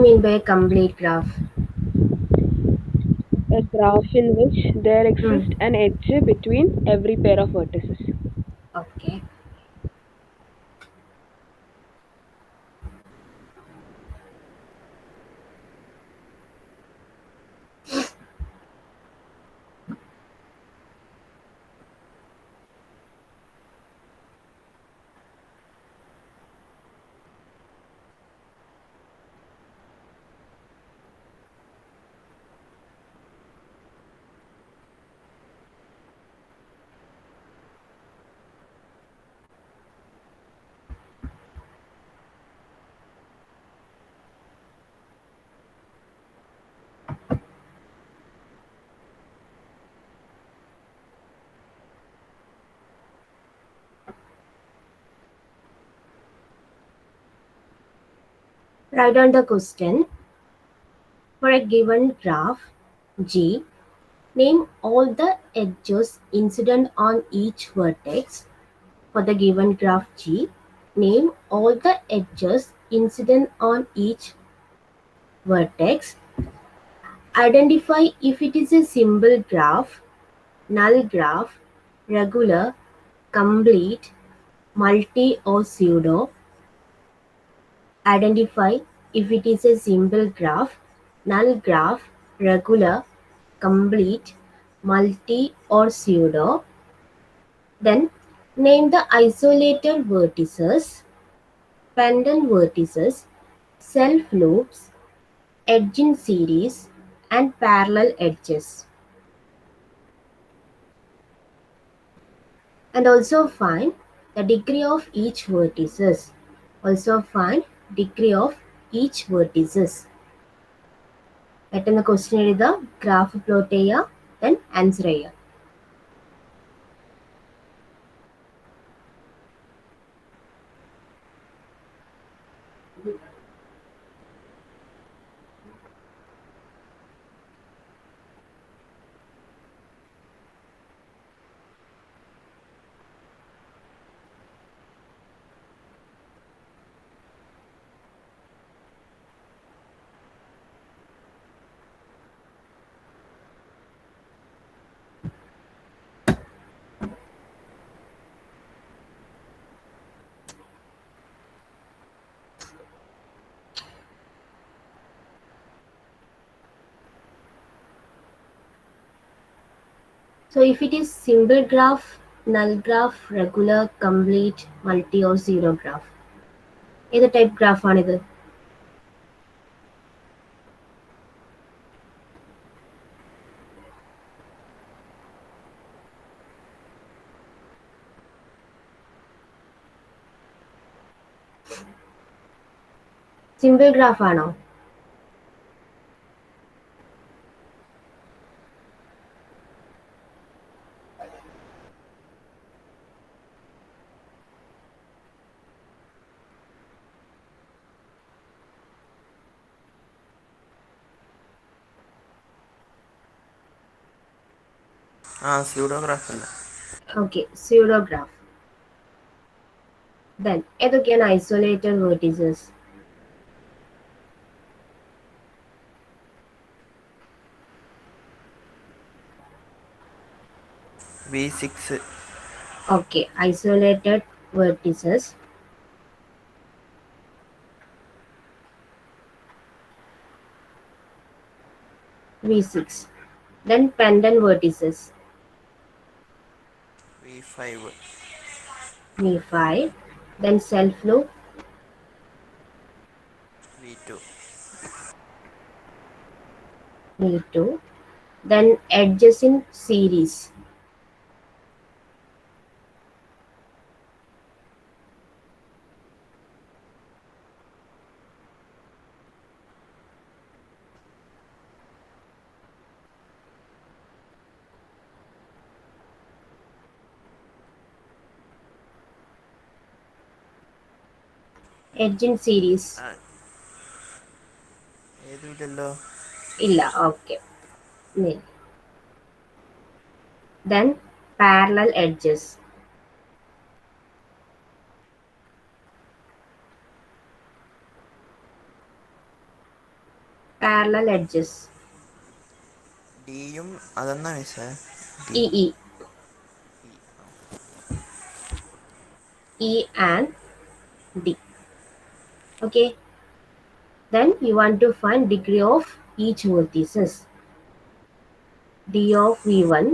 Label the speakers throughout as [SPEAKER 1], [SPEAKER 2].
[SPEAKER 1] mean by a complete graph?
[SPEAKER 2] A graph in which there
[SPEAKER 1] Hmm.
[SPEAKER 2] exists an edge between every pair of vertices.
[SPEAKER 1] Okay. Write down the question. For a given graph G, name all the edges incident on each vertex. For the given graph G, name all the edges incident on each vertex. Identify if it is a simple graph, null graph, regular, complete, multi or pseudo. Identify if it is a simple graph, null graph, regular, complete, multi or pseudo. Then name the isolated vertices, pendant vertices, self loops, edging series, and parallel edges. And also find the degree of each vertices. Also find degree of each vertices. പെട്ടെന്ന് question എഴുതുക, graph plot ചെയ്യുക, then answer ചെയ്യുക. So if it is simple graph, null graph, regular, complete, multi or zero graph, ഏത് type graph ആണിത്? Simple graph ആണോ?
[SPEAKER 3] സ്യൂഡോഗ്രാഫ് അല്ല.
[SPEAKER 1] Okay, pseudo graph. Then ഏതൊക്കെയാണ് isolated vertices?
[SPEAKER 3] V6.
[SPEAKER 1] Okay, isolated vertices. V6. Then pendant vertices.
[SPEAKER 3] V5.
[SPEAKER 1] V5. Then self loop.
[SPEAKER 3] V2.
[SPEAKER 1] V2. Then edges in series. Edge in series.
[SPEAKER 3] ഏതുമില്ലല്ലോ.
[SPEAKER 1] ഇല്ല, okay. Then parallel edges. Parallel edges.
[SPEAKER 3] ഡിയും അതെന്നാ മിസ്സേ?
[SPEAKER 1] E E E and D. Okay. Then you want to find degree of each vertices. D of V1,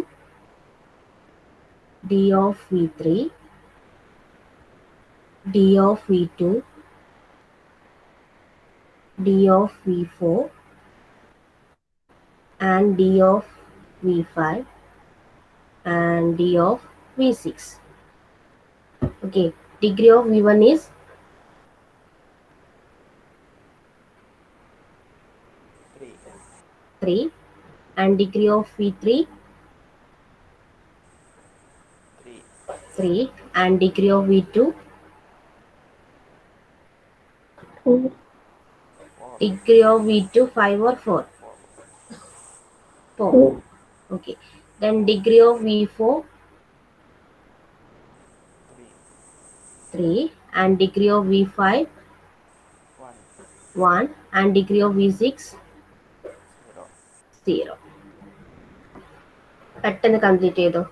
[SPEAKER 1] D of V3, D of V2, D of V4, and D of V5, and D of V6. Okay, degree of V1 is 3, and degree of V3 3, and degree of V2 degree of V2 5 or 4? 4. Okay. Then degree of V4 3, and degree of V5 1, and degree of V6 0. പെട്ടെന്ന് complete ചെയ്തോ.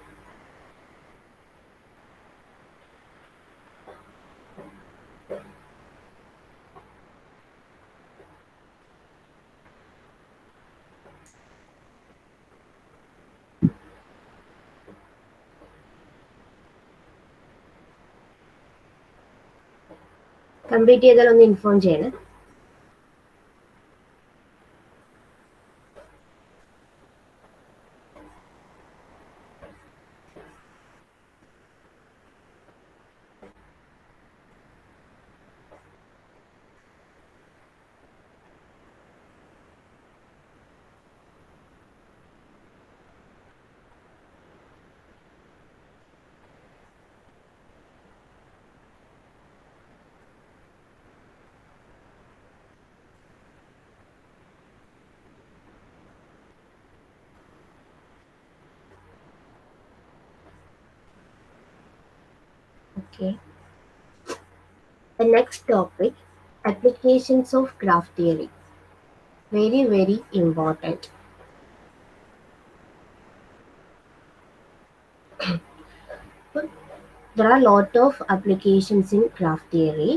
[SPEAKER 1] Complete ചെയ്താൽ ഒന്ന് inform ചെയ്യണേ. Okay. The next topic, applications of graph theory. Very, very important. There are a lot of applications in graph theory,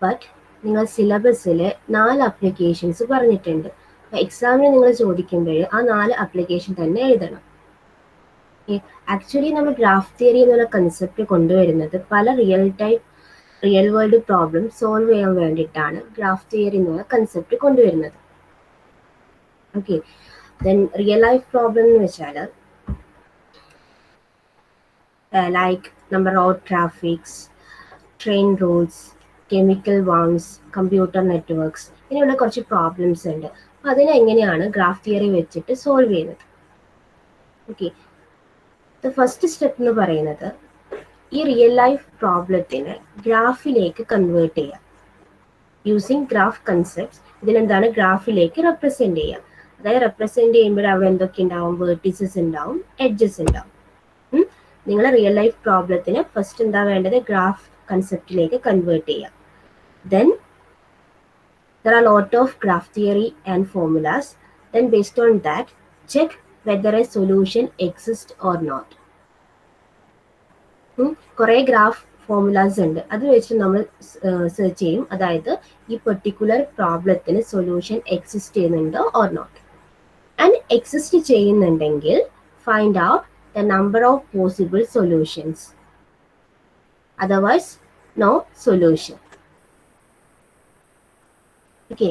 [SPEAKER 1] but നിങ്ങൾ സിലബസിൽ 4 applications പറഞ്ഞിട്ടുണ്ട്. എക്സാമിന് നിങ്ങൾ ചോദിക്കുമ്പോൾ ആ 4 അപ്ലിക്കേഷൻ തന്നെ എഴുതണം. ആക്ച്വലി നമ്മൾ ഗ്രാഫ് തിയറി എന്നുള്ള കൺസെപ്റ്റ് കൊണ്ടുവരുന്നത് പല റിയൽ വേൾഡ് പ്രോബ്ലം സോൾവ് ചെയ്യാൻ വേണ്ടിയിട്ടാണ് ഗ്രാഫ് തിയറി എന്നുള്ള കൺസെപ്റ്റ് കൊണ്ടുവരുന്നത്. Okay, then real life problem എന്ന് വെച്ചാൽ ലൈക്ക് നമ്മൾ road traffics, train routes, chemical bonds, computer networks, ഇങ്ങനെയുള്ള കുറച്ച് പ്രോബ്ലംസ് ഉണ്ട്. അപ്പോൾ അതിനെങ്ങനെയാണ് ഗ്രാഫ് തിയറി വെച്ചിട്ട് സോൾവ് ചെയ്യുന്നത്. ഓക്കെ, ഫസ്റ്റ് സ്റ്റെപ്പ് എന്ന് പറയുന്നത് ഈ റിയൽ ലൈഫ് പ്രോബ്ലത്തിനെ ഗ്രാഫിലേക്ക് കൺവേർട്ട് ചെയ്യുക. യൂസിങ് ഗ്രാഫ് കൺസെപ്റ്റ്സ് ഇതിനെന്താണ് ഗ്രാഫിലേക്ക് റെപ്രസെൻറ്റ് ചെയ്യുക. അതായത് റെപ്രസെൻറ്റ് ചെയ്യുമ്പോൾ അവിടെ എന്തൊക്കെ ഉണ്ടാവും, വേർട്ടീസസ് ഉണ്ടാവും, എഡ്ജസ് ഉണ്ടാവും. നിങ്ങൾ റിയൽ ലൈഫ് പ്രോബ്ലത്തിന് ഫസ്റ്റ് എന്താ വേണ്ടത്, ഗ്രാഫ് കൺസെപ്റ്റിലേക്ക് കൺവേർട്ട് ചെയ്യുക. Then there are a lot of graph theory and formulas. Then based on that, check whether a solution exists or not. കുറേ ഗ്രാഫ് ഫോർമുലാസ് ഉണ്ട്, അത് വെച്ചിട്ട് നമ്മൾ സെർച്ച് ചെയ്യും. അതായത് ഈ പെർട്ടിക്കുലർ പ്രോബ്ലത്തിന് സൊല്യൂഷൻ എക്സിസ്റ്റ് ചെയ്യുന്നുണ്ടോ ഓർ നോട്ട്. ആൻഡ് എക്സിസ്റ്റ് ചെയ്യുന്നുണ്ടെങ്കിൽ find out the number of possible solutions. Otherwise no solution. Okay,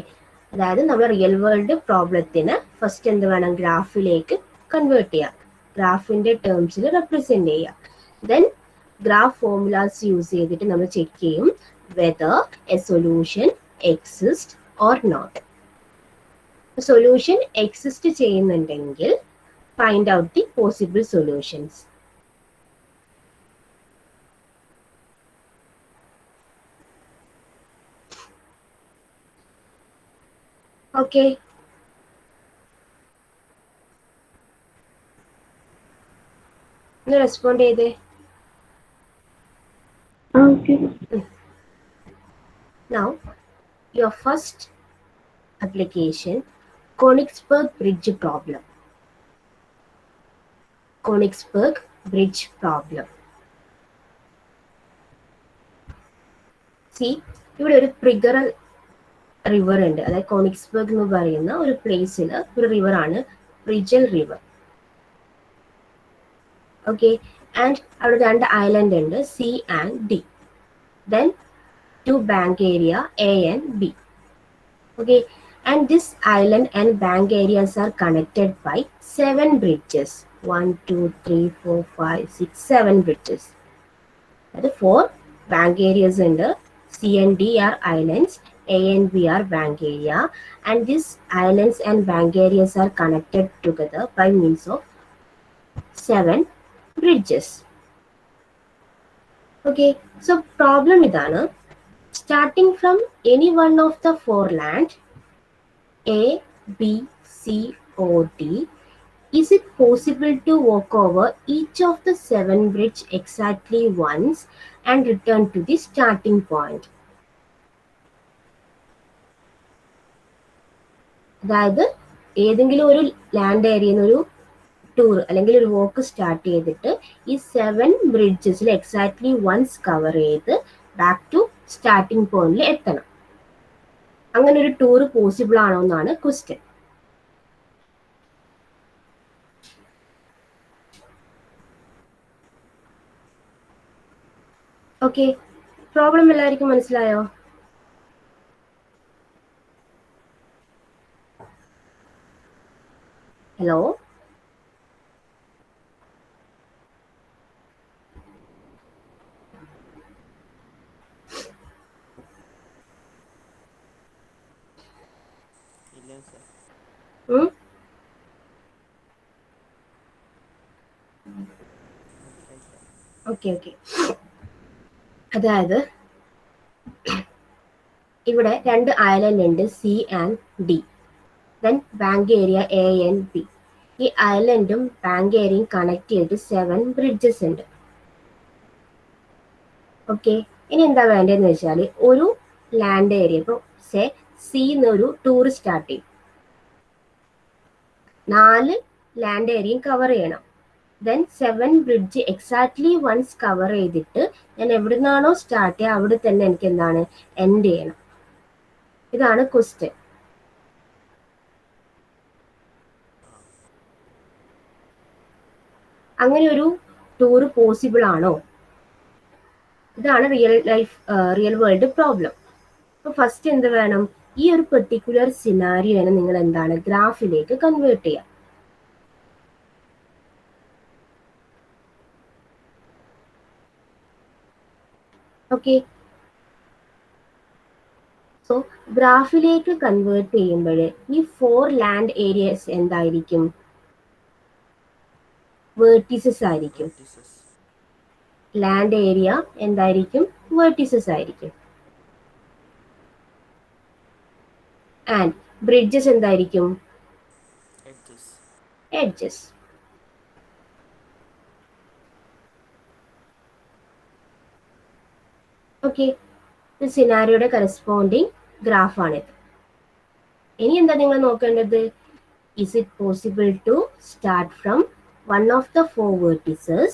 [SPEAKER 1] അതായത് നമ്മൾ റിയൽ വേൾഡ് പ്രോബ്ലത്തിന് ഫസ്റ്റ് എന്ത് വേണം, ഗ്രാഫിലേക്ക് കൺവേർട്ട് ചെയ്യുക, ഗ്രാഫിൻ്റെ ടേംസിൽ റെപ്രസെൻറ്റ് ചെയ്യുക. ദെൻ ഗ്രാഫ് ഫോർമുലാസ് യൂസ് ചെയ്തിട്ട് നമ്മൾ ചെക്ക് ചെയ്യും whether a solution exist or not. Solution exist ചെയ്യുന്നുണ്ടെങ്കിൽ find out the possible solutions. Okay, ഒന്ന് റെസ്പോണ്ട് ചെയ്തേ. Now, your first application, Königsberg Bridge problem. Königsberg Bridge problem. See, ഇവിടെ ഒരു trigger river ഉണ്ട്. അതായത് കോണിക്സ്ബർഗ് എന്ന് പറയുന്ന ഒരു പ്ലേസിൽ ഒരു റിവറാണ് പ്രിജൽ റിവർ. ഓക്കെ, ആൻഡ് അവിടെ രണ്ട് ഐലൻഡ് ഉണ്ട്, C and D. Then two bank area A and B. Okay, and this island and bank areas are connected by 7 bridges. 1, 2, 3, 4, 5, 6, 7 bridges. That is 4 bank areas under C and D are islands, A and B are bank area, and these islands and bank areas are connected together by means of 7 bridges. Okay, so problem idana, starting from any one of the 4 land A, B, C, or D, is it possible to walk over each of the 7 bridge exactly once and return to the starting point? അതായത് ഏതെങ്കിലും ഒരു land ഏരിയയിൽ നിന്ന് ഒരു tour അല്ലെങ്കിൽ ഒരു walk start ചെയ്തിട്ട് ഈ 7 ബ്രിഡ്ജസിൽ എക്സാക്ട്ലി വൺസ് കവർ ചെയ്ത് ബാക്ക് ടു സ്റ്റാർട്ടിംഗ് പോയിന്റിൽ എത്തണം. അങ്ങനെ ഒരു ടൂർ പോസിബിൾ ആണോ എന്നാണ് ക്വസ്റ്റ്യൻ. ഓക്കെ, പ്രോബ്ലം എല്ലാവർക്കും മനസ്സിലായോ? ഹലോ,
[SPEAKER 3] ഇല്ല സർ.
[SPEAKER 1] Okay okay. അതായത് ഇവിടെ രണ്ട് ഐലൻഡ് ഉണ്ട്, C and D. Then bank area A and B. ഈ ഐലൻഡും ബാങ്ക് ഏരിയയും കണക്ട് ചെയ്തിട്ട് 7 ബ്രിഡ്ജസ് ഉണ്ട്. ഓക്കെ, ഇനി എന്താ വേണ്ടതെന്ന് വെച്ചാൽ ഒരു ലാൻഡ് ഏരിയ, ഇപ്പോൾ സി എന്നൊരു ടൂർ സ്റ്റാർട്ട് ചെയ്യും, 4 ലാൻഡ് ഏരിയയും കവർ ചെയ്യണം. Then 7 bridge exactly once cover ചെയ്തിട്ട് ഞാൻ എവിടെ നിന്നാണോ സ്റ്റാർട്ട് ചെയ്യുക അവിടെ തന്നെ എനിക്ക് എന്താണ് എൻഡ് ചെയ്യണം. ഇതാണ് ക്വസ്റ്റ്യൻ. അങ്ങനെ ഒരു ടൂർ പോസിബിൾ ആണോ? ഇതാണ് റിയൽ വേൾഡ് പ്രോബ്ലം. അപ്പോൾ ഫസ്റ്റ് എന്ത് വേണം, ഈ ഒരു പെർട്ടിക്കുലർ സിനാരിയോനെ നിങ്ങൾ എന്താണ് ഗ്രാഫിലേക്ക് കൺവേർട്ട് ചെയ്യുക. ഓക്കെ, സോ ഗ്രാഫിലേക്ക് കൺവേർട്ട് ചെയ്യുമ്പോൾ ഈ 4 ലാൻഡ് ഏരിയസ് എന്തായിരിക്കും? വേർട്ടിസസ് ആയിരിക്കും. ലാൻഡ് ഏരിയ എന്തായിരിക്കും? വേർട്ടിസസ് ആയിരിക്കും. ആൻഡ് ബ്രിഡ്ജസ് എന്തായിരിക്കും? എഡ്ജസ്. ഓക്കെ, സിനാരിയോയുടെ കറസ്പോണ്ടിങ് ഗ്രാഫാണിത്. ഇനി എന്താ നിങ്ങൾ നോക്കേണ്ടത്? Is it possible to start from one of the 4 vertices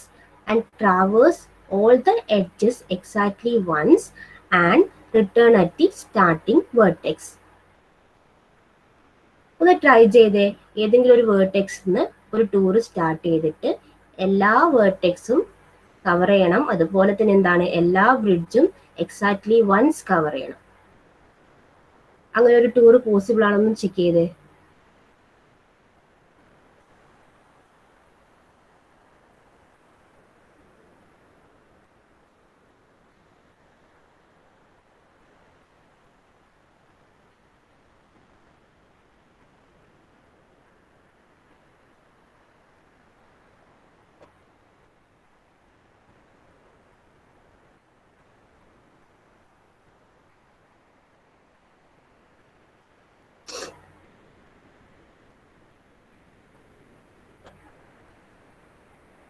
[SPEAKER 1] and traverse all the edges exactly once and return at the starting vertex? ഒന്ന് ട്രൈ ചെയ്തേ. ഏതെങ്കിലും ഒരു വേർട്ടെക്സിൽ നിന്ന് ഒരു ടൂർ സ്റ്റാർട്ട് ചെയ്തിട്ട് എല്ലാ വേർട്ടെക്സും കവർ ചെയ്യണം. അതുപോലെ തന്നെ എന്താണ് എല്ലാ ബ്രിഡ്ജും എക്സാക്ട്ലി വൺസ് കവർ ചെയ്യണം. അങ്ങനെ ഒരു ടൂർ പോസിബിൾ ആണെന്ന് ചെക്ക് ചെയ്തേ.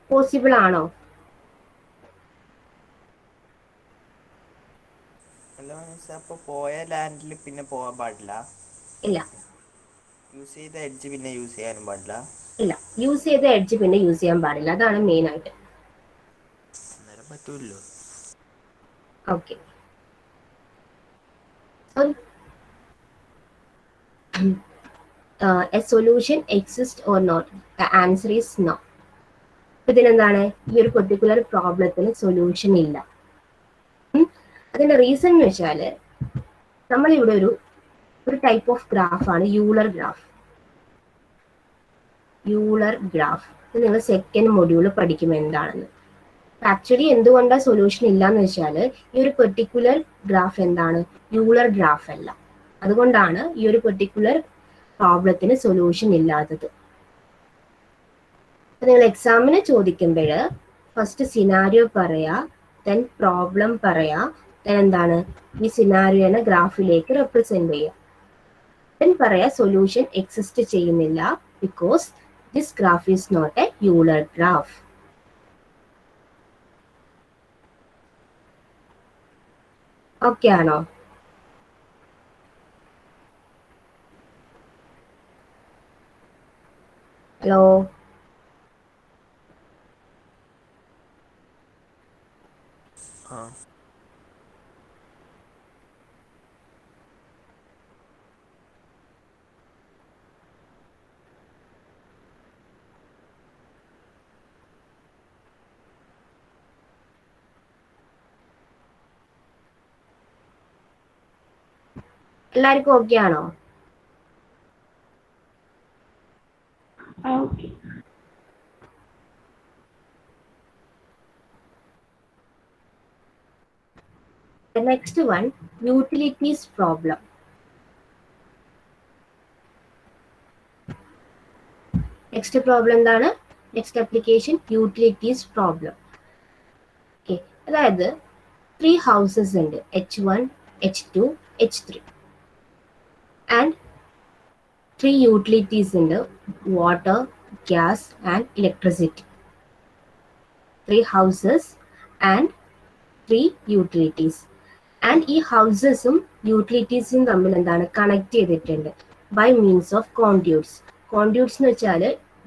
[SPEAKER 1] പോസിബിൾ ആണോ?
[SPEAKER 3] അപ്പൊ പോയ ലാൻഡിൽ പിന്നെ പോകാൻ പാടില്ല?
[SPEAKER 1] ഇല്ല.
[SPEAKER 3] യൂസ് ചെയ്ത എഡ്ജ് പിന്നെ യൂസ് ചെയ്യാനും പാടില്ല.
[SPEAKER 1] ഇല്ല, യൂസ് ചെയ്ത എഡ്ജ് പിന്നെ യൂസ് ചെയ്യാൻ പാടില്ല. അതാണ് മെയിൻ ആയിട്ട്.
[SPEAKER 3] അന്നേരം പറ്റൂല്ലോ.
[SPEAKER 1] Okay. A solution exist or not? The answer is no. ഇതിനെന്താണ്, ഈ ഒരു പെർട്ടിക്കുലർ പ്രോബ്ലത്തിന് സൊല്യൂഷൻ ഇല്ല. അതിന്റെ റീസൺ എന്ന് വെച്ചാല് നമ്മളിവിടെ ഒരു ടൈപ്പ് ഓഫ് ഗ്രാഫാണ് യൂളർ ഗ്രാഫ്. യൂളർ ഗ്രാഫ് ഇത് നിങ്ങൾ സെക്കൻഡ് മൊഡ്യൂൾ പഠിക്കും എന്താണെന്ന്. ആക്ച്വലി എന്തുകൊണ്ടാണ് സൊല്യൂഷൻ ഇല്ലാന്ന് വെച്ചാല് ഈ ഒരു പെർട്ടിക്കുലർ ഗ്രാഫ് എന്താണ്, യൂളർ ഗ്രാഫ് അല്ല. അതുകൊണ്ടാണ് ഈ ഒരു പെർട്ടിക്കുലർ പ്രോബ്ലത്തിന് സൊല്യൂഷൻ ഇല്ലാത്തത്. നിങ്ങൾ എക്സാമിന് ചോദിക്കുമ്പോൾ ഫസ്റ്റ് സിനാരിയോ പറയാ, ദെൻ പ്രോബ്ലം പറയാ, ദെൻ എന്താണ് ഈ സിനാരിയോനെ ഗ്രാഫിലേക്ക് റെപ്രസെന്റ് ചെയ്യുക. ദെൻ പറയാ സൊല്യൂഷൻ എക്സിസ്റ്റ് ചെയ്യുന്നില്ല because this graph is not a Euler graph. Okay ആണോ? ഹലോ?
[SPEAKER 3] ആ
[SPEAKER 1] എല്ലാവർക്കും ഓക്കെ ആണോ?
[SPEAKER 2] Okay.
[SPEAKER 1] The next one, utilities problem. Next problem എന്താണ്? Next application, utilities problem. Okay, അതായത് 3 houses ഉണ്ട്, H1, H2, H3. And 3 utilities ഉണ്ട്, water, gas and electricity. 3 houses and 3 utilities. And ഈ ഹൗസസും യൂട്ടിലിറ്റീസും തമ്മിൽ എന്താണ് കണക്ട് ചെയ്തിട്ടുണ്ട് by means of conduits. Conduits എന്ന് വെച്ചാൽ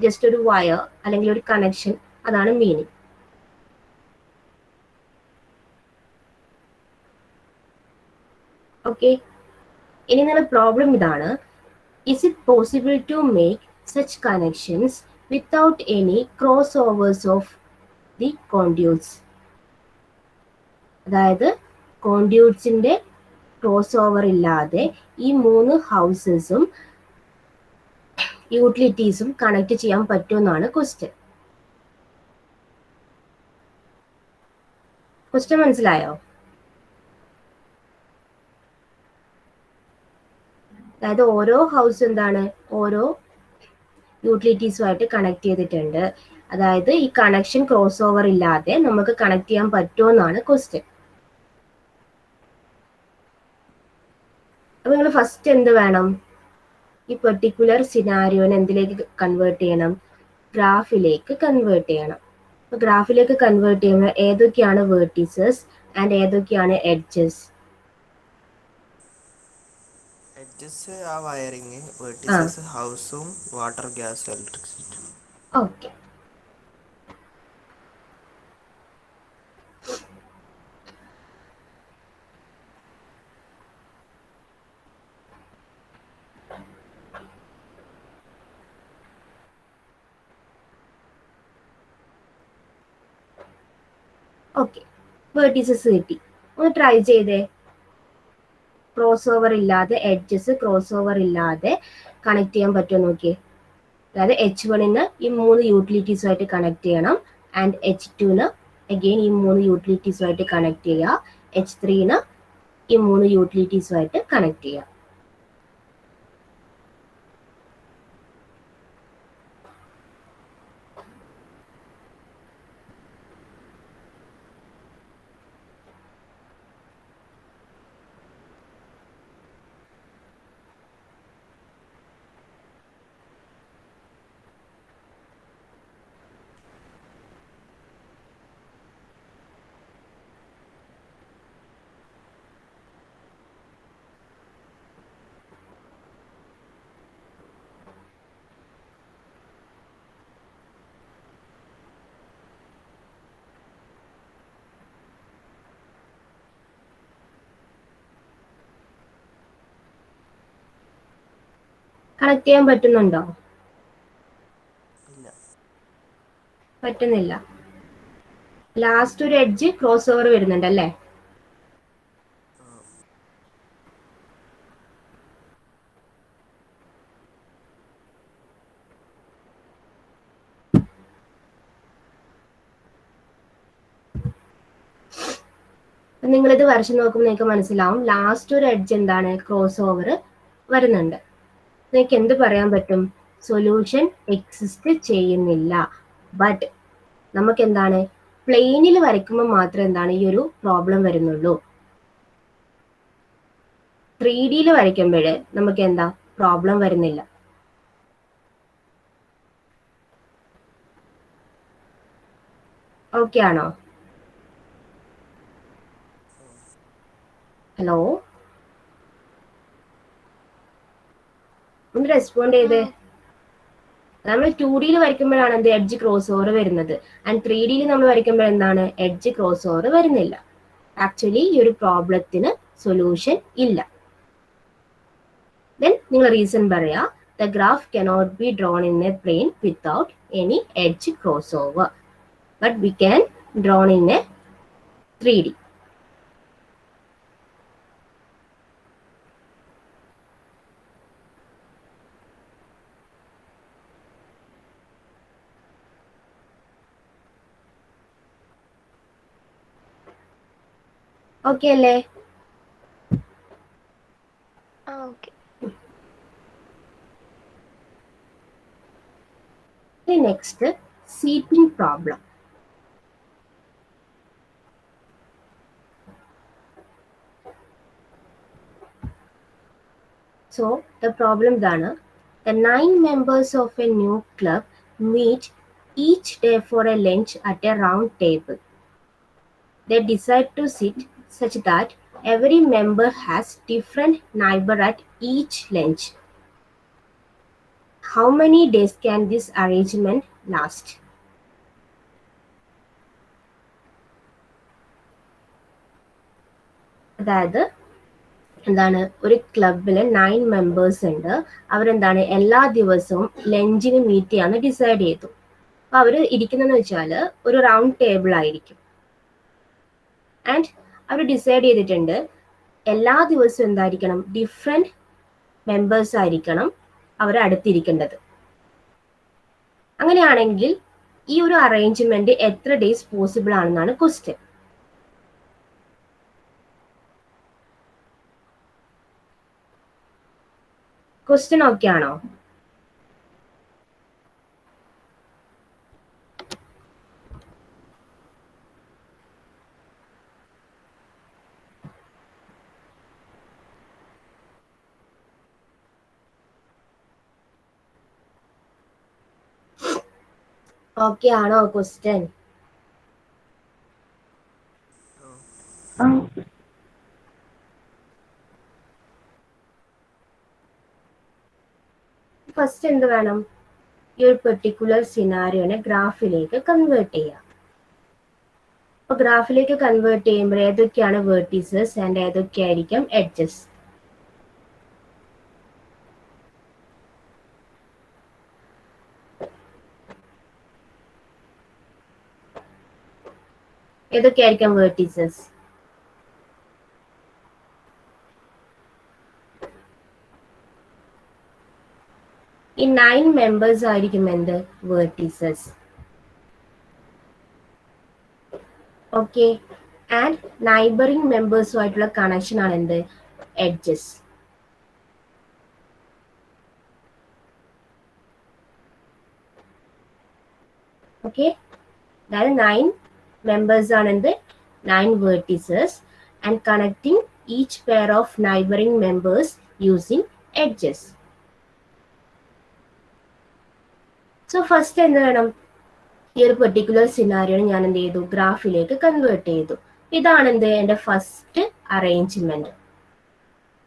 [SPEAKER 1] ജസ്റ്റ് ഒരു വയർ അല്ലെങ്കിൽ ഒരു കണക്ഷൻ, അതാണ് മീനിങ്. ഓക്കെ, ഇനി നിങ്ങളുടെ പ്രോബ്ലം ഇതാണ്. Is it possible to make such connections without any crossovers of the conduits? അതായത് കോൺഡ്യൂട്ട്സിന്റെ ക്രോസ് ഓവർ ഇല്ലാതെ ഈ 3 ഹൗസസും യൂട്ടിലിറ്റീസും കണക്ട് ചെയ്യാൻ പറ്റുമെന്നാണ് ക്വസ്റ്റ്യൻ. ക്വസ്റ്റ്യൻ മനസ്സിലായോ? അതായത് ഓരോ ഹൗസ് എന്താണ് ഓരോ യൂട്ടിലിറ്റീസുമായിട്ട് കണക്ട് ചെയ്തിട്ടുണ്ട്. അതായത് ഈ കണക്ഷൻ ക്രോസ് ഓവർ ഇല്ലാതെ നമുക്ക് കണക്ട് ചെയ്യാൻ പറ്റുമെന്നാണ് ക്വസ്റ്റ്യൻ. അപ്പൊ നിങ്ങൾ ഫസ്റ്റ് എന്ത് വേണം, ഈ പെർട്ടിക്കുലർ സിനാരിയോനെ എന്തിലേക്ക് കൺവേർട്ട് ചെയ്യണം, ഗ്രാഫിലേക്ക് കൺവേർട്ട് ചെയ്യണം. അപ്പൊ ഗ്രാഫിലേക്ക് കൺവേർട്ട് ചെയ്യുമ്പോൾ ഏതൊക്കെയാണ് വേർട്ടീസസ് ആൻഡ് ഏതൊക്കെയാണ് എഡ്ജസ്?
[SPEAKER 3] എഡ്ജസ് ആ വയറിങ്, വെർട്ടിസസ് ഹൗസും water, gas, electricity.
[SPEAKER 1] Okay, okay, vertices കിട്ടി. ഒന്ന് ട്രൈ ചെയ്തേ. ക്രോസ് ഓവർ ഇല്ലാതെ, എഡ്ജസ് ക്രോസ് ഓവർ ഇല്ലാതെ കണക്ട് ചെയ്യാൻ പറ്റുമോ നോക്കിയേ. അതായത് H1 ഈ 3 യൂട്ടിലിറ്റീസുമായിട്ട് കണക്ട് ചെയ്യണം, ആൻഡ് H2 അഗെയിൻ ഈ 3 യൂട്ടിലിറ്റീസുമായിട്ട് കണക്ട് ചെയ്യുക, H3 ഈ 3 യൂട്ടിലിറ്റീസുമായിട്ട് കണക്ട് ചെയ്യുക. കണക്ട് ചെയ്യാൻ പറ്റുന്നുണ്ടോ?
[SPEAKER 3] ഇല്ല.
[SPEAKER 1] പറ്റുന്നില്ല. ലാസ്റ്റ് ഒരു എഡ്ജ് ക്രോസ് ഓവർ വരുന്നുണ്ട് അല്ലേ?
[SPEAKER 3] ആ.
[SPEAKER 1] നിങ്ങളിത് വരച്ച് നോക്കുമ്പോൾ നിങ്ങൾക്ക് മനസ്സിലാവും ലാസ്റ്റ് ഒരു എഡ്ജ് എന്താണ് ക്രോസ് ഓവർ വരുന്നുണ്ട്. നിങ്ങൾക്ക് എന്ത് പറയാൻ പറ്റും? സൊല്യൂഷൻ എക്സിസ്റ്റ് ചെയ്യുന്നില്ല. ബട്ട് നമുക്ക് എന്താണ് പ്ലെയിനിൽ വരയ്ക്കുമ്പോൾ മാത്രം എന്താണ് ഈ ഒരു പ്രോബ്ലം വരുന്നുള്ളൂ. 3D വരയ്ക്കുമ്പോൾ നമുക്ക് എന്താ പ്രോബ്ലം വരുന്നില്ല. ഓക്കെ ആണോ? ഹലോ, ഒന്ന് റെസ്പോണ്ട് ചെയ്തേ. നമ്മൾ 2D വരയ്ക്കുമ്പോഴാണ് എന്ത് എഡ്ജ് ക്രോസ് ഓവർ വരുന്നത്. ആൻഡ് 3D നമ്മൾ വരയ്ക്കുമ്പോൾ എന്താണ് എഡ്ജ് ക്രോസ് ഓവർ വരുന്നില്ല. ആക്ച്വലി ഈ ഒരു പ്രോബ്ലത്തിന് സൊല്യൂഷൻ ഇല്ല. ദെൻ നിങ്ങൾ റീസൺ പറയാ, the graph cannot be drawn in a plane without any edge crossover, but we can drawn in a 3D. Okay അല്ലേ?
[SPEAKER 4] Okay.
[SPEAKER 1] Next seating problem. So the problem ഇതാണ്. The 9 members of a new club meet each day for a lunch at a round table. They decide to sit such that every member has different neighbor at each lunch. How many days can this arrangement last? അതായത് എന്താണ് ഒരു ക്ലബിൽ 9 members ഉണ്ട്. അവരെന്താണ് എല്ലാ ദിവസവും ലഞ്ചിന് meet ചെയ്യാന്ന് ഡിസൈഡ് ചെയ്തു. അപ്പൊ അവര് ഇരിക്കുന്നതെന്ന് വെച്ചാൽ ഒരു റൗണ്ട് ടേബിൾ ആയിരിക്കും. ആൻഡ് അവർ ഡിസൈഡ് ചെയ്തിട്ടുണ്ട് എല്ലാ ദിവസവും എന്തായിരിക്കണം ഡിഫറെന്റ് മെമ്പേഴ്സ് ആയിരിക്കണം അവർ അടുത്തിരിക്കേണ്ടത്. അങ്ങനെയാണെങ്കിൽ ഈ ഒരു അറേഞ്ച്മെന്റ് എത്ര ഡേയ്സ് പോസിബിൾ ആണെന്നാണ് ക്വസ്റ്റ്യൻ. ക്വസ്റ്റ്യൻ ഓക്കെ ആണോ? ഓക്കെ ആണോ ക്വസ്റ്റ്യൻ? ഫസ്റ്റ് എന്ത് വേണം? ഈ ഒരു പെർട്ടിക്കുലർ സിനാരിയോനെ ഗ്രാഫിലേക്ക് കൺവേർട്ട് ചെയ്യാം. അപ്പൊ ഗ്രാഫിലേക്ക് കൺവേർട്ട് ചെയ്യുമ്പോൾ ഏതൊക്കെയാണ് വെർട്ടീസസ് ആൻഡ് ഏതൊക്കെയായിരിക്കും എഡ്ജസ്? ഏതൊക്കെയായിരിക്കും വെർട്ടീസസ്? ഈ 9 മെമ്പേഴ്സ് ആയിരിക്കും എന്ത് വെർട്ടീസസ്. ഓക്കെ, ആൻഡ് നൈബറിംഗ് മെമ്പേഴ്സുമായിട്ടുള്ള കണക്ഷൻ ആണ് എന്ത് എഡ്ജസ്. ഓക്കെ, അതായത് 9 മെമ്പേഴ്സ് ആണ് എന്ത് 9 vertices and connecting each pair of neighbouring members using edges. So first എന്ത് വേണം? ഈ ഒരു പെർട്ടിക്കുലർ സിനാരിയോ ഞാൻ എന്ത് ചെയ്തു ഗ്രാഫിലേക്ക് കൺവേർട്ട് ചെയ്തു. ഇതാണ് എന്ത് എൻ്റെ ഫസ്റ്റ് അറേഞ്ച്മെന്റ്.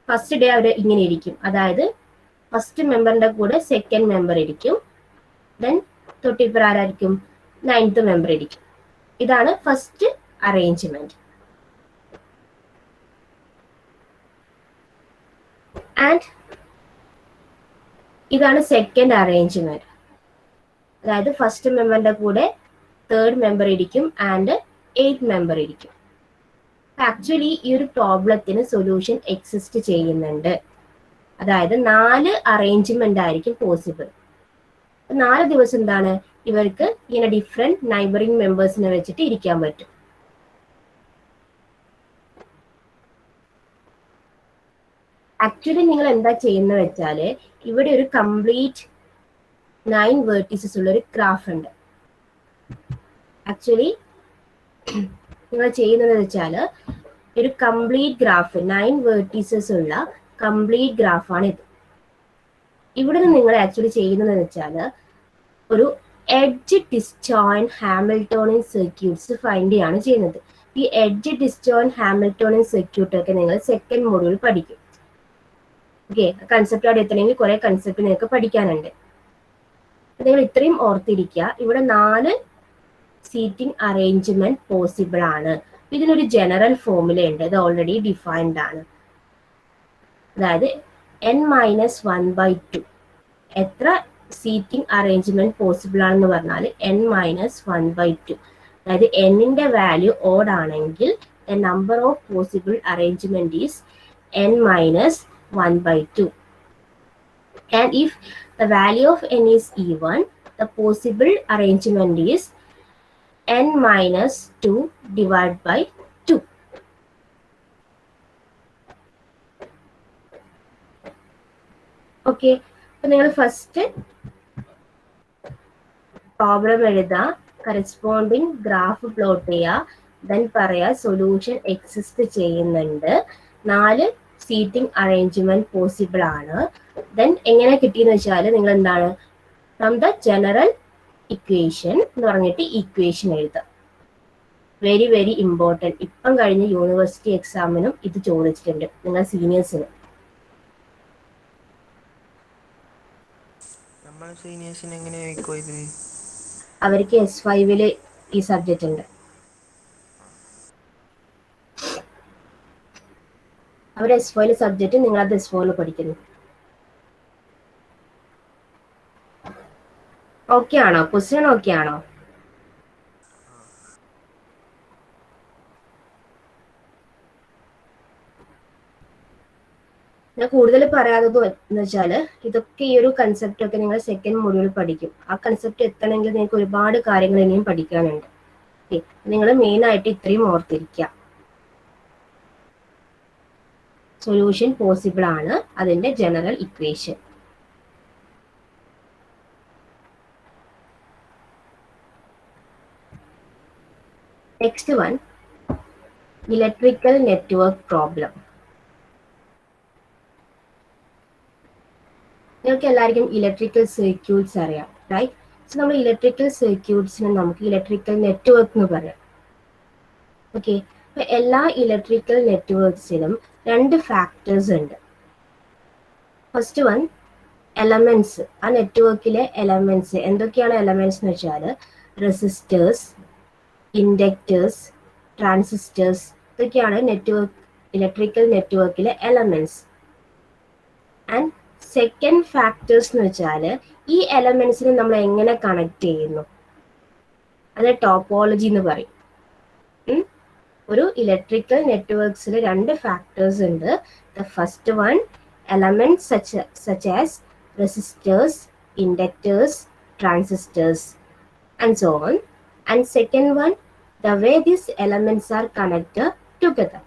[SPEAKER 1] ഫസ്റ്റ് ഡേ അവർ ഇങ്ങനെ ഇരിക്കും, അതായത് ഫസ്റ്റ് മെമ്പറിന്റെ കൂടെ സെക്കൻഡ് മെമ്പർ ഇരിക്കും. ദെൻ തൊട്ടിപ്പുറ ആരായിരിക്കും? 9th മെമ്പർ ഇരിക്കും. ഇതാണ് ഫസ്റ്റ് അറേഞ്ച്മെന്റ്. ആൻഡ് ഇതാണ് സെക്കൻഡ് അറേഞ്ച്മെന്റ്. അതായത് ഫസ്റ്റ് മെമ്പറിന്റെ കൂടെ തേർഡ് മെമ്പർ ഇരിക്കും ആൻഡ് 8th മെമ്പർ ഇരിക്കും. ആക്ച്വലി ഈ ഒരു പ്രോബ്ലത്തിന് സൊല്യൂഷൻ എക്സിസ്റ്റ് ചെയ്യുന്നുണ്ട്. അതായത് 4 അറേഞ്ച്മെന്റ് ആയിരിക്കും പോസിബിൾ. 4 ദിവസം എന്താണ് ഇവർക്ക് ഇങ്ങനെ ഡിഫറെന്റ് നൈബറിംഗ് മെമ്പേഴ്സിനെ വെച്ചിട്ട് ഇരിക്കാൻ പറ്റും. ആക്ച്വലി നിങ്ങൾ എന്താ ചെയ്യുന്ന വെച്ചാൽ ഇവിടെ ഒരു കംപ്ലീറ്റ് 9 വേർട്ടീസസ് ഉള്ള ഒരു ഗ്രാഫ് ഉണ്ട്. ആക്ച്വലി നിങ്ങൾ ചെയ്യുന്നത് വെച്ചാൽ ഒരു കംപ്ലീറ്റ് ഗ്രാഫ് 9 വേർട്ടീസസ് ഉള്ള കംപ്ലീറ്റ് ഗ്രാഫാണ് ഇത്. ഇവിടെ നിന്ന് നിങ്ങൾ ആക്ച്വലി ചെയ്യുന്നത് വെച്ചാൽ ഒരു edge disjoint Hamiltonian circuits find ചെയ്യാണ് ചെയ്യുന്നത്. ഈ എഡ്ജ് ഡിസ്ജോയിന്റ് ഹാമിൽട്ടോണിയൻ സർക്യൂട്ട് ഒക്കെ നിങ്ങൾ സെക്കൻഡ് മൊഡ്യൂൾ പഠിക്കും. ഓക്കെ, കൺസെപ്റ്റ് അവിടെ എത്തണമെങ്കിൽ കുറെ കൺസെപ്റ്റ് നിങ്ങൾക്ക് പഠിക്കാനുണ്ട്. നിങ്ങൾ ഇത്രയും ഓർത്തിരിക്കുക, ഇവിടെ 4 സീറ്റിംഗ് അറേഞ്ച്മെന്റ് പോസിബിൾ ആണ്. ഇതിനൊരു ജനറൽ ഫോർമുല ഉണ്ട്, ഇത് ഓൾറെഡി ഡിഫൈൻഡ് ആണ്. അതായത് n-1/2 എത്ര സീറ്റിംഗ് അറേഞ്ച്മെന്റ് പോസിബിൾ ആണെന്ന് പറഞ്ഞാൽ n-1/2. അതായത് n-ന്റെ വാല്യൂ ഓഡ് ആണെങ്കിൽ the number of possible arrangement is n-1/2. And if the value of n is even, the possible arrangement is n-2 divided by 2. Okay, അപ്പൊ നിങ്ങൾ first problem എഴുതുക, corresponding graph plot ചെയ്യുക, then പറയാ solution exist ചെയ്യുന്നുണ്ട്, 4 seating arrangement possible ആണ്. Then എങ്ങനെ കിട്ടിയെന്ന് വെച്ചാൽ നിങ്ങൾ എന്താണ് ഫ്രം ദ ജനറൽ ഇക്വേഷൻ എന്ന് പറഞ്ഞിട്ട് ഇക്വേഷൻ എഴുതുക. Very very important. ഇപ്പം കഴിഞ്ഞ യൂണിവേഴ്സിറ്റി എക്സാമിനും ഇത് ചോദിച്ചിട്ടുണ്ട് നിങ്ങൾ സീനിയേഴ്സിന്. അവർക്ക് S5 ഈ സബ്ജക്റ്റ് ഉണ്ട്. അവർ S5 സബ്ജക്റ്റ്, നിങ്ങളത് S4 പഠിക്കുന്നു. ഓക്കെ ആണോ? ക്വസ്റ്റ്യൻ ഓക്കെ ആണോ? ഞാൻ കൂടുതൽ പറയാത്തത് എന്ന് വെച്ചാൽ ഇതൊക്കെ ഈ ഒരു കൺസെപ്റ്റ് ഒക്കെ നിങ്ങൾ സെക്കൻഡ് മൊഡ്യൂൾ പഠിക്കും. ആ കൺസെപ്റ്റ് എത്തണമെങ്കിൽ നിങ്ങൾക്ക് ഒരുപാട് കാര്യങ്ങൾ ഇനിയും പഠിക്കാനുണ്ട്. ഓക്കെ, നിങ്ങൾ മെയിൻ ആയിട്ട് ഇത്രയും ഓർത്തിരിക്കുക. സൊല്യൂഷൻ പോസിബിൾ ആണ്, അതിന്റെ general equation. Next one, electrical network problem. നിങ്ങൾക്ക് എല്ലാവർക്കും ഇലക്ട്രിക്കൽ സർക്യൂട്ട്സ് അറിയാം, റൈറ്റ്? സോ നമ്മൾ ഇലക്ട്രിക്കൽ സർക്യൂട്ട്സിന് നമുക്ക് ഇലക്ട്രിക്കൽ നെറ്റ്വർക്ക് എന്ന് പറയാം. ഓക്കെ, അപ്പൊ എല്ലാ ഇലക്ട്രിക്കൽ നെറ്റ്വർക്ക്സിലും 2 ഫാക്ടേഴ്സ് ഉണ്ട്. First one elements. ആ നെറ്റ്വർക്കിലെ എലമെന്റ്സ് എന്തൊക്കെയാണ്? എലമെന്റ്സ് എന്ന് വെച്ചാൽ റെസിസ്റ്റേഴ്സ്, ഇൻഡക്ടേഴ്സ്, ട്രാൻസിസ്റ്റേഴ്സ്, ഇതൊക്കെയാണ് നെറ്റ്വർക്ക് ഇലക്ട്രിക്കൽ നെറ്റ്വർക്കിലെ എലമെന്റ്സ്. ആൻഡ് സെക്കൻഡ് ഫാക്ടേഴ്സ് എന്ന് വെച്ചാൽ ഈ എലമെന്റ്സിനെ നമ്മൾ എങ്ങനെ കണക്ട് ചെയ്യുന്നു, അത് ടോപ്പോളജി എന്ന് പറയും. ഒരു ഇലക്ട്രിക്കൽ നെറ്റ്വർക്ക്സിൽ 2 ഫാക്ടേഴ്സ് ഉണ്ട്. The first one elements such as resistors, inductors, transistors and so on. And second one the way these elements are connected together.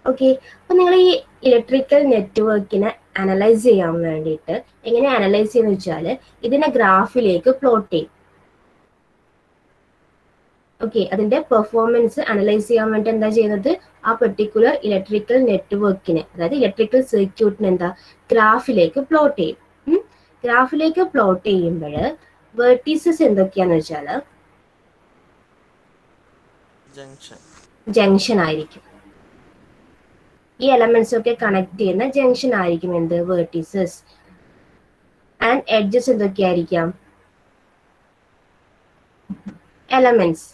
[SPEAKER 1] Okay, അപ്പൊ നിങ്ങൾ ഈ ഇലക്ട്രിക്കൽ നെറ്റ്വർക്കിനെ അനലൈസ് ചെയ്യാൻ വേണ്ടിയിട്ട് എങ്ങനെ അനലൈസ് ചെയ്യുന്ന വെച്ചാൽ ഇതിനെ ഗ്രാഫിലേക്ക് പ്ലോട്ട് ചെയ്യും. ഓക്കെ, അതിന്റെ പെർഫോമൻസ് അനലൈസ് ചെയ്യാൻ വേണ്ടി എന്താ ചെയ്യുന്നത്, ആ പെർട്ടിക്കുലർ ഇലക്ട്രിക്കൽ നെറ്റ്വർക്കിനെ, അതായത് ഇലക്ട്രിക്കൽ സർക്യൂട്ടിനെ എന്താ ഗ്രാഫിലേക്ക് പ്ലോട്ട് ചെയ്യും. ഗ്രാഫിലേക്ക് പ്ലോട്ട് ചെയ്യുമ്പോൾ വെർട്ടീസസ് എന്തൊക്കെയാന്ന് വെച്ചാൽ ജംഗ്ഷൻ ആയിരിക്കും. ഈ എലമെന്റ്സ് ഒക്കെ കണക്ട് ചെയ്യുന്ന ജംഗ്ഷൻ ആയിരിക്കും എന്ത്, വെർട്ടീസസ്. ആൻഡ് എഡ്ജസ് എന്തൊക്കെയായിരിക്കാം, എലമെന്റ്സ്.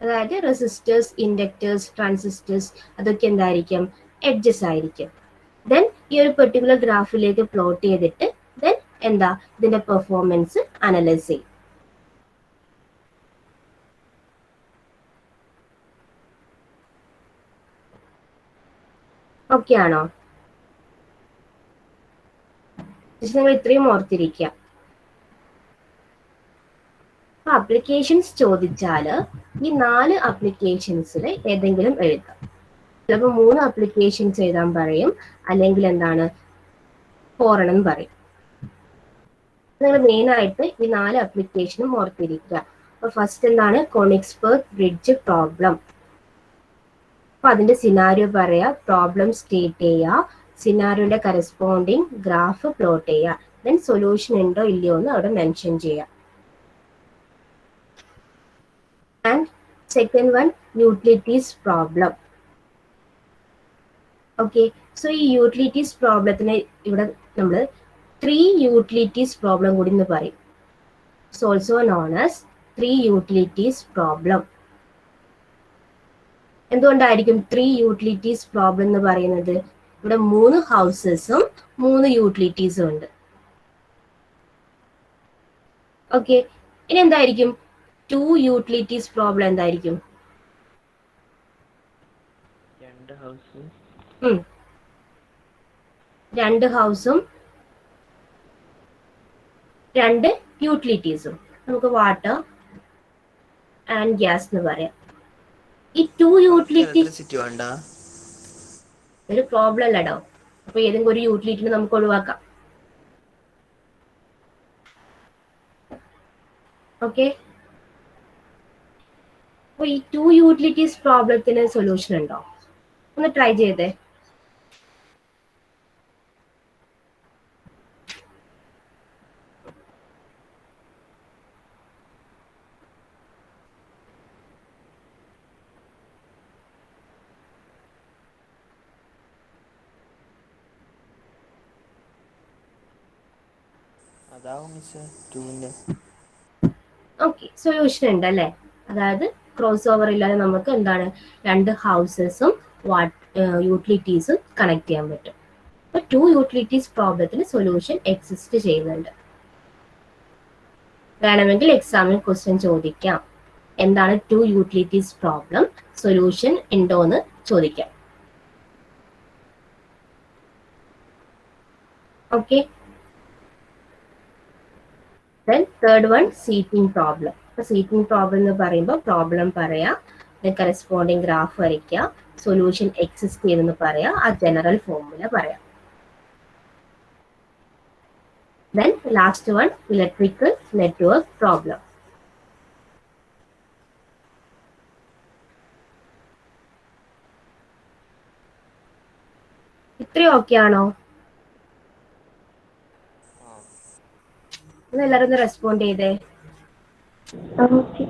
[SPEAKER 1] അതായത് റെസിസ്റ്റേഴ്സ്, ഇൻഡക്ടേഴ്സ്, ട്രാൻസിസ്റ്റേഴ്സ്, അതൊക്കെ എന്തായിരിക്കും, എഡ്ജസ് ആയിരിക്കും. ദെൻ ഈ ഒരു പെർട്ടിക്കുലർ ഗ്രാഫിലേക്ക് പ്ലോട്ട് ചെയ്തിട്ട് ദെൻ എന്താ ഇതിന്റെ പെർഫോമൻസ് അനലൈസ് ചെയ്യും. ഓക്കെ ആണോ? നിങ്ങൾ ഇത്രയും ഓർത്തിരിക്കുക. അപ്ലിക്കേഷൻസ് ചോദിച്ചാൽ ഈ 4 ആപ്ലിക്കേഷൻസിൽ ഏതെങ്കിലും എഴുതാം. ചിലപ്പോൾ 3 ആപ്ലിക്കേഷൻസ് എഴുതാൻ പറയും, അല്ലെങ്കിൽ എന്താണ് 4 എണ്ണം പറയും. നിങ്ങൾ മെയിൻ ആയിട്ട് ഈ 4 ആപ്ലിക്കേഷനും ഓർത്തിരിക്കുക. അപ്പൊ ഫസ്റ്റ് എന്താണ് കോണിക്സ്ബർഗ് ബ്രിഡ്ജ് പ്രോബ്ലം. അപ്പൊ അതിന്റെ സിനാരിയോ പറയാ, പ്രോബ്ലം സ്റ്റേറ്റ് ചെയ്യുക, സിനാരിയോയുടെ കറസ്പോണ്ടിങ് ഗ്രാഫ് പ്ലോട്ട് ചെയ്യുക, ദെൻ സൊല്യൂഷൻ ഉണ്ടോ ഇല്ലയോ എന്ന് അവിടെ മെൻഷൻ ചെയ്യുക. And second one utilities problem. Okay, so ഈ യൂട്ടിലിറ്റീസ് പ്രോബ്ലത്തിന് ഇവിടെ നമ്മൾ 3 യൂട്ടിലിറ്റീസ് പ്രോബ്ലം കൂടി എന്ന് പറയും. It's also known as 3 utilities problem. എന്തുകൊണ്ടായിരിക്കും 3 യൂട്ടിലിറ്റീസ് പ്രോബ്ലം എന്ന് പറയുന്നത്? ഇവിടെ 3 ഹൗസസും 3 യൂട്ടിലിറ്റീസും ഉണ്ട്. ഓക്കെ, ഇനി എന്തായിരിക്കും 2 യൂട്ടിലിറ്റീസ് പ്രോബ്ലം? എന്തായിരിക്കും?
[SPEAKER 3] 2 ഹൗസും
[SPEAKER 1] 2 ഹൗസും 2 യൂട്ടിലിറ്റീസും. നമുക്ക് വാട്ടർ ആൻഡ് ഗ്യാസ് എന്ന് പറയാം. ഈ 2 യൂട്ടിലിറ്റീസ് ഒരു പ്രോബ്ലം അല്ലടോ. അപ്പൊ ഏതെങ്കിലും ഒരു യൂട്ടിലിറ്റിനെ നമുക്ക് ഒഴിവാക്കാം. ഓക്കെ, അപ്പൊ ഈ 2 യൂട്ടിലിറ്റീസ് പ്രോബ്ലത്തിന് സൊല്യൂഷൻ ഉണ്ടോ? ഒന്ന് ട്രൈ ചെയ്തേ. ഓക്കെ, സൊല്യൂഷൻ ഉണ്ട് അല്ലേ? അതായത് ക്രോസ് ഓവർ ഇല്ലാതെ നമുക്ക് എന്താണ് 2 ഹൗസസും യൂട്ടിലിറ്റീസും കണക്ട് ചെയ്യാൻ പറ്റും. അപ്പൊ 2 യൂട്ടിലിറ്റീസ് പ്രോബ്ലത്തിന് സൊല്യൂഷൻ എക്സിസ്റ്റ് ചെയ്യുന്നുണ്ട്. വേണമെങ്കിൽ എക്സാമിൽ ക്വസ്റ്റ്യൻ ചോദിക്കാം, എന്താണ് 2 യൂട്ടിലിറ്റീസ് പ്രോബ്ലം, സൊല്യൂഷൻ ഉണ്ടോ എന്ന് ചോദിക്കാം. Okay, then third one seating problem. അപ്പൊ സീറ്റിംഗ് പ്രോബ്ലം എന്ന് പറയുമ്പോൾ പ്രോബ്ലം പറയാ, കറസ്പോണ്ടിങ് ഗ്രാഫ് വരയ്ക്കുക, സൊല്യൂഷൻ എക്സിസ്റ്റ് ചെയ്യുമെന്ന് പറയാ, ആ ജനറൽ ഫോർമുല പറയാം. Then last one electrical network problem. ഇത്രയും ഓക്കെ ആണോ? എല്ലാവരും ഒന്ന് റെസ്പോണ്ട് ചെയ്തേ.
[SPEAKER 4] ഓക്കെ.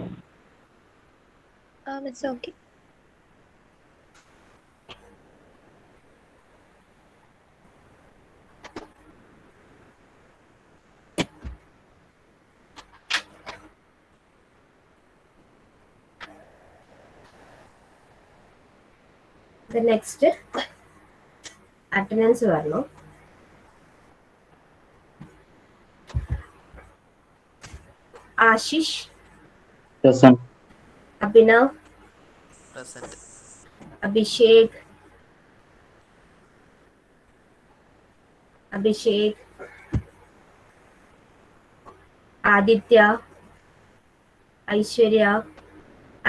[SPEAKER 1] നെക്സ്റ്റ് അറ്റൻഡൻസ് വരണം. Ashish,
[SPEAKER 5] Present.
[SPEAKER 1] Abhinav,
[SPEAKER 3] Present.
[SPEAKER 1] Abhishek, Aditya, Aishwarya,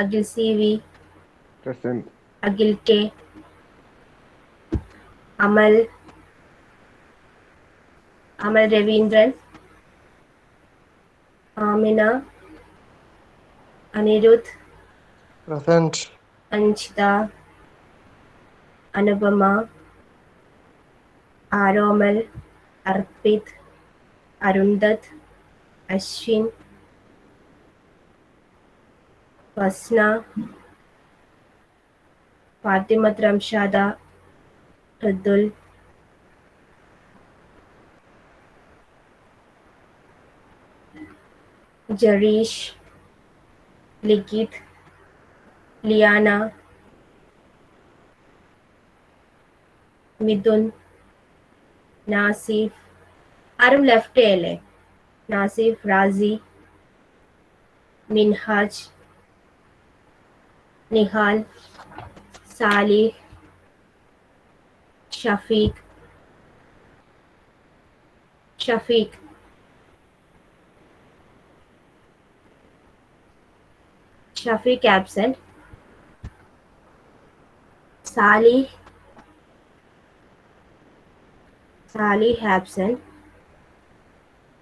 [SPEAKER 1] Akhil C V, Akhil K, Amal Raveendran, Amina, Aniruddh, Anjitha, Anupama, Aromal, Arpith, Arundhath, Ashwin, Fasna, Fathimath റംഷാദ, Rithul, Jareesh, Likhith, Liyana, Mithun, Nasif, ആരും ലെഫ്റ്റ് അല്ലേ? Nasif, Razi, Minhaj, Nihal, Salih, Shafeeq, Shafeeq, Shafeeq absent. Salih, Salih absent.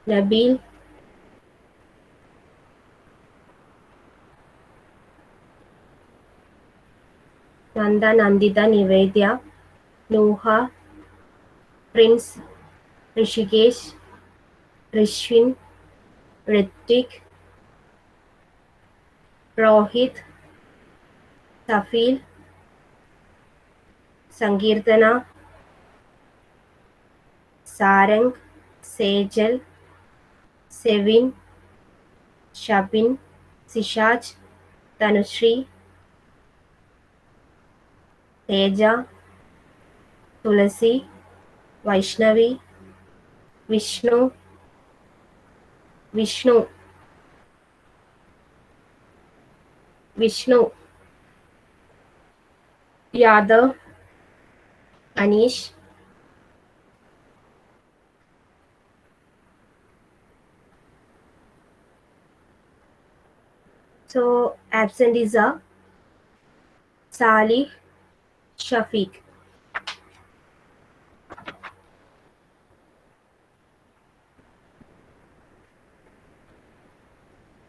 [SPEAKER 1] Nabil, Nanda, Nandita, Nivedya, Nuha, Prince, Rishikesh, Rishwin, Ritik, Rohit, Safil, Sankirtana, Sarang, Sejal, Sevin, Shabin, Sishaj, Tanushree, Teja, Tulasi, Vaishnavi, Vishnu, Vishnu, Vishnu, Yadav, Anish, so absent is a Salih, Shafiq.